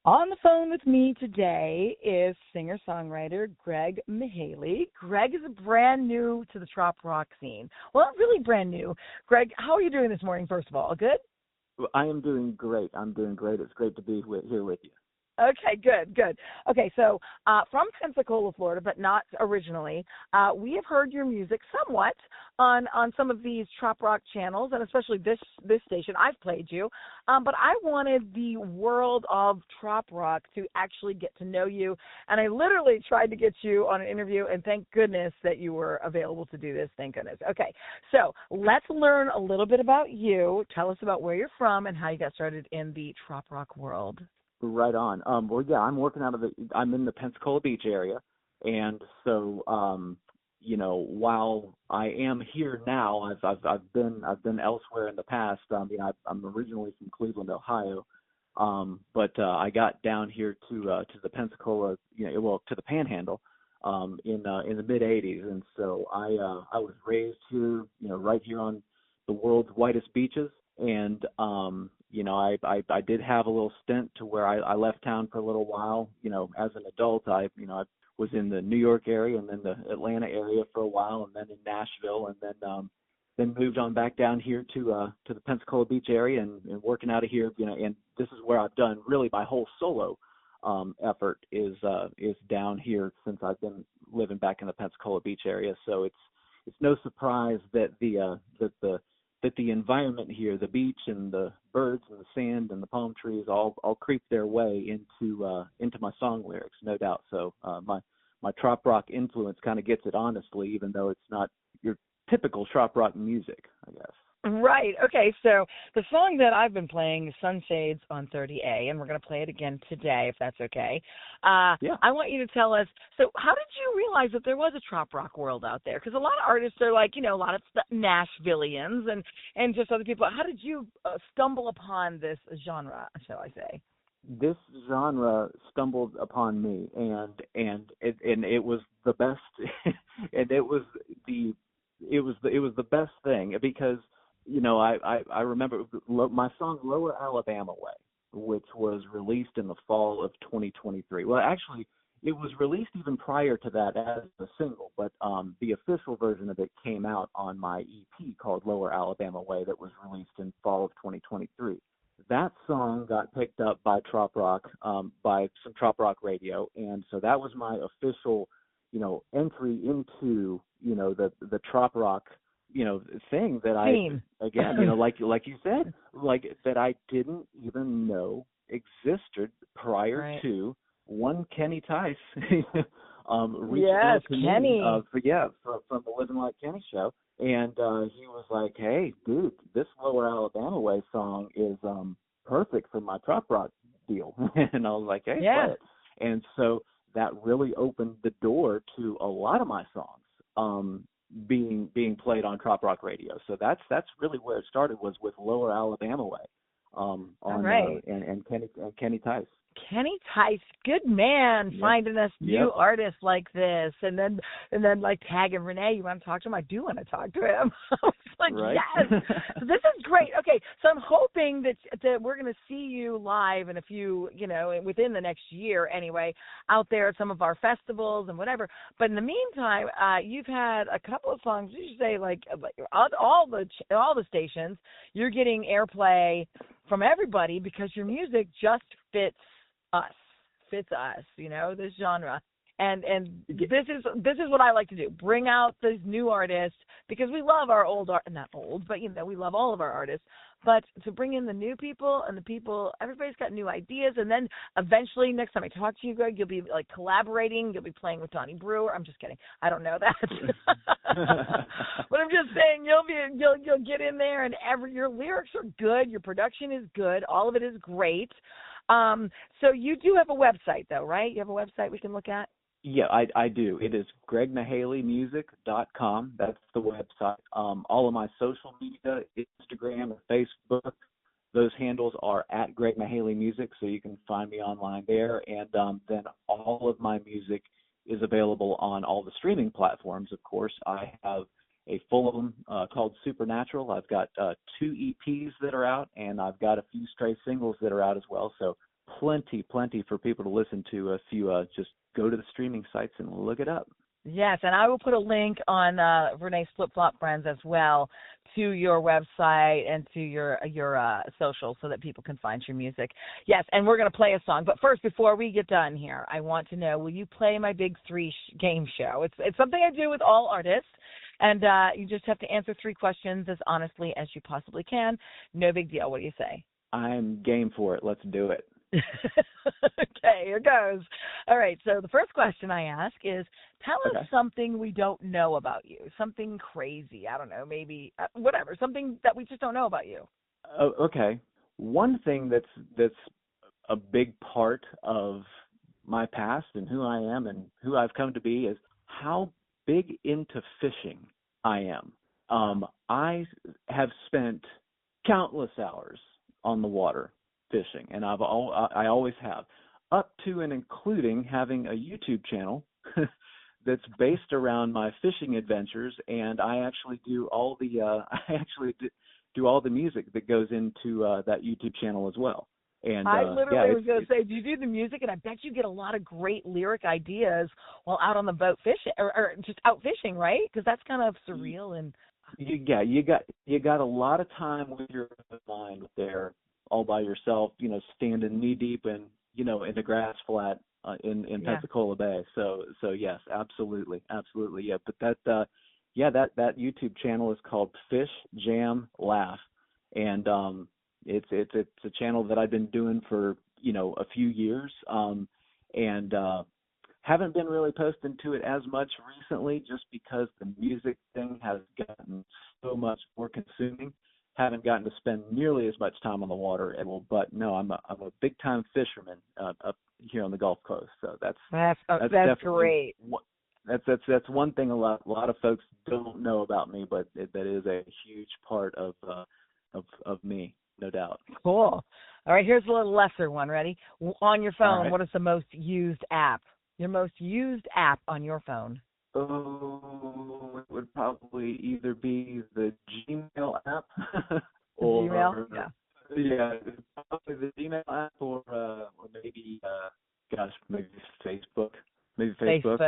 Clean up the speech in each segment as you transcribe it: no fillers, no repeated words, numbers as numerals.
On the phone with me today is singer-songwriter Greg Mihaly. Greg is brand new to the Trop Rock scene. Well, not really brand new. Greg, how are you doing this morning, first of all? Good? Well, I am doing great. I'm doing great. It's great to be here with you. Okay, good. Okay, so from Pensacola, Florida, but not originally, we have heard your music somewhat on some of these Trop Rock channels, and especially this station. I've played you, but I wanted the world of Trop Rock to actually get to know you, and I literally tried to get you on an interview, and thank goodness that you were available to do this. Thank goodness. Okay, so let's learn a little bit about you. Tell us about where you're from and how you got started in the Trop Rock world. Right on. Well, yeah, I'm in the Pensacola Beach area, and so, while I am here now, I've been elsewhere in the past. I'm originally from Cleveland, Ohio, but I got down here to the Pensacola, to the Panhandle, in the mid '80s, and so I was raised here, right here on the world's whitest beaches, and I did have a little stint to where I left town for a little while. As an adult, I was in the New York area and then the Atlanta area for a while, and then in Nashville, and then moved on back down here to the Pensacola Beach area and working out of here. And this is where I've done really my whole solo effort is down here since I've been living back in the Pensacola Beach area. So it's no surprise that the environment here, the beach and the birds and the sand and the palm trees, all creep their way into my song lyrics, no doubt. So my Trop Rock influence kind of gets it honestly, even though it's not your typical Trop Rock music, I guess. Right. Okay. So the song that I've been playing is Sunshades on 30A, and we're going to play it again today, if that's okay. Yeah. I want you to tell us, so how did you realize that there was a Trop Rock world out there? Because a lot of artists are like, a lot of Nashvillians and just other people. How did you stumble upon this genre, shall I say? This genre stumbled upon me, and it was the best, and it was the best thing because, I remember my song Lower Alabama Way, which was released in the fall of 2023. Well, actually, it was released even prior to that as a single, but the official version of it came out on my EP called Lower Alabama Way that was released in fall of 2023. That song got picked up by Trop Rock, by some Trop Rock radio, and so that was my official, entry into, the Trop Rock, thing that again, like you said, like that I didn't even know existed prior to one Kenny Tice reaching out to Kenny. me, from the Living Like Kenny show, and he was like, "Hey, dude, this Lower Alabama Way song is perfect for my Trop Rock deal," and I was like, "Hey, play it," and so that really opened the door to a lot of my songs being played on Trop Rock radio. So that's really where it started, was with Lower Alabama Way, and Kenny Tice. Kenny Tice, good man, finding us new artists like this, and then like tagging Renee. You want to talk to him? I do want to talk to him. I was like, yes, so this is great. Okay, so I'm hoping that we're going to see you live in a few, within the next year anyway, out there at some of our festivals and whatever. But in the meantime, you've had a couple of songs. You should say like all the stations. You're getting airplay from everybody because your music just fits us, this genre. And this is what I like to do. Bring out these new artists because we love our not old, but we love all of our artists. But to bring in the new people and everybody's got new ideas. And then eventually, next time I talk to you, Greg, you'll be like collaborating. You'll be playing with Donnie Brewer. I'm just kidding. I don't know that. But I'm just saying you'll get in there and your lyrics are good. Your production is good. All of it is great. So you do have a website though, right? You have a website we can look at? Yeah, I do. It is gregmihalymusic.com. That's the website. All of my social media, Instagram and Facebook, those handles are at Greg Mihaly Music, so you can find me online there. And then all of my music is available on all the streaming platforms, of course. I have a full album called Supernatural. I've got 2 EPs that are out, and I've got a few stray singles that are out as well. So plenty for people to listen to if you just go to the streaming sites and look it up. Yes, and I will put a link on Renee's Flip Flop Friends as well to your website and to your social so that people can find your music. Yes, and we're going to play a song. But first, before we get done here, I want to know, will you play my Big Three game show? It's something I do with all artists, and you just have to answer 3 questions as honestly as you possibly can. No big deal. What do you say? I'm game for it. Let's do it. Okay, here goes. All right, so the first question I ask is, tell us something we don't know about you, something crazy. I don't know, maybe whatever, something that we just don't know about you. Okay. One thing that's a big part of my past and who I am and who I've come to be is how big into fishing I am. I have spent countless hours on the water fishing, and I always have, up to and including having a YouTube channel that's based around my fishing adventures, and I actually do all the do all the music that goes into that YouTube channel as well. And I literally was going to say, do you do the music? And I bet you get a lot of great lyric ideas while out on the boat fishing, or just out fishing, right? Because that's kind of surreal and. You got a lot of time with your mind there, all by yourself, standing knee deep in the grass flat in Pensacola Bay. So yes, absolutely, yeah. But that YouTube channel is called Fish Jam Laugh, and it's a channel that I've been doing for a few years, and haven't been really posting to it as much recently, just because the music thing has gotten so much more consuming. Haven't gotten to spend nearly as much time on the water. But no, I'm a big time fisherman up here on the Gulf Coast. So that's great. That's one thing a lot of folks don't know about me, but that is a huge part of me, no doubt. Cool. All right, here's a little lesser one. Ready? On your phone, right. What is the most used app? Your most used app on your phone? Oh, it would probably either be the Gmail app or Gmail? Yeah, probably the Gmail app or maybe maybe Facebook. Maybe Facebook.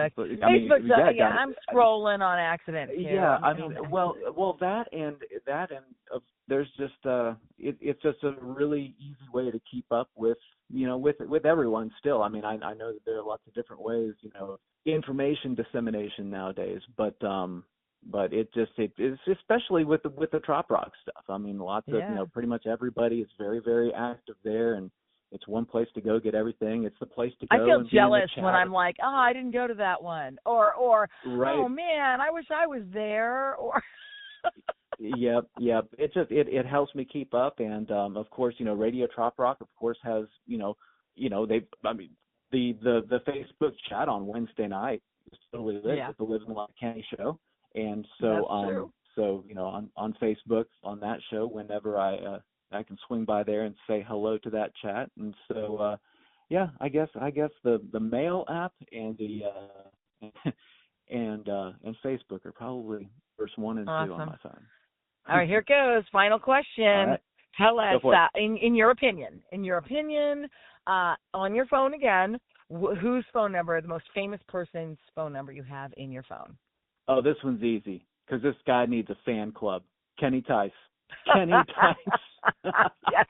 I'm scrolling on accident too. Yeah, well, that and there's just it's just a really easy way to keep up with with everyone still. I mean, I know that there are lots of different ways, information dissemination nowadays, but it's especially with the Trop Rock stuff. I mean, lots of pretty much everybody is very, very active there, and it's one place to go get everything. It's the place to go. I feel jealous when I'm like, I didn't go to that one, or right. Oh man, I wish I was there, or. Yep. It helps me keep up, and of course, Radio Trop Rock, of course, has the Facebook chat on Wednesday night is totally lit with the Living Like Kenny show, and so on Facebook on that show, whenever I can swing by there and say hello to that chat, and so I guess the mail app and the and Facebook are probably first 1 and 2 on my phone. All right, here it goes. Final question. Right. Tell us, in your opinion, on your phone again, whose phone number, the most famous person's phone number you have in your phone? Oh, this one's easy, because this guy needs a fan club. Kenny Tice. Kenny Tice. Yes.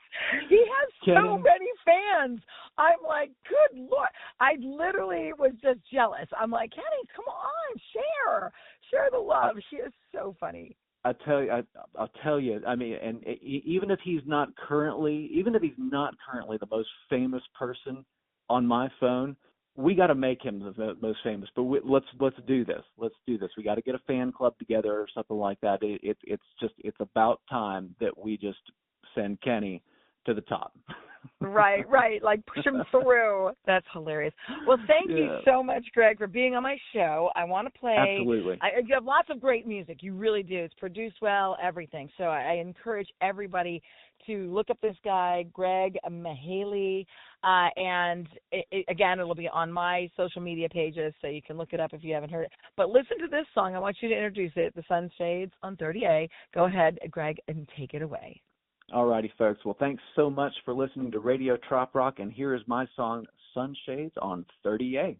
He has so many fans. I'm like, good Lord. I literally was just jealous. I'm like, Kenny, come on, share the love. She is so funny. I'll tell you. I mean, and even if he's not currently the most famous person on my phone, we got to make him the most famous. But let's do this. We got to get a fan club together or something like that. It's about time that we just send Kenny to the top. Right. Like push him through. That's hilarious. Well, thank you so much, Greg, for being on my show. I want to play. Absolutely. You have lots of great music. You really do. It's produced well, everything. So I encourage everybody to look up this guy, Greg Mihaly, and again, it'll be on my social media pages, so you can look it up if you haven't heard it. But listen to this song. I want you to introduce it. The Sun Shades on 30A. Go ahead, Greg, and take it away. All righty, folks. Well, thanks so much for listening to Radio Trop Rock, and here is my song, Sunshades, on 30A.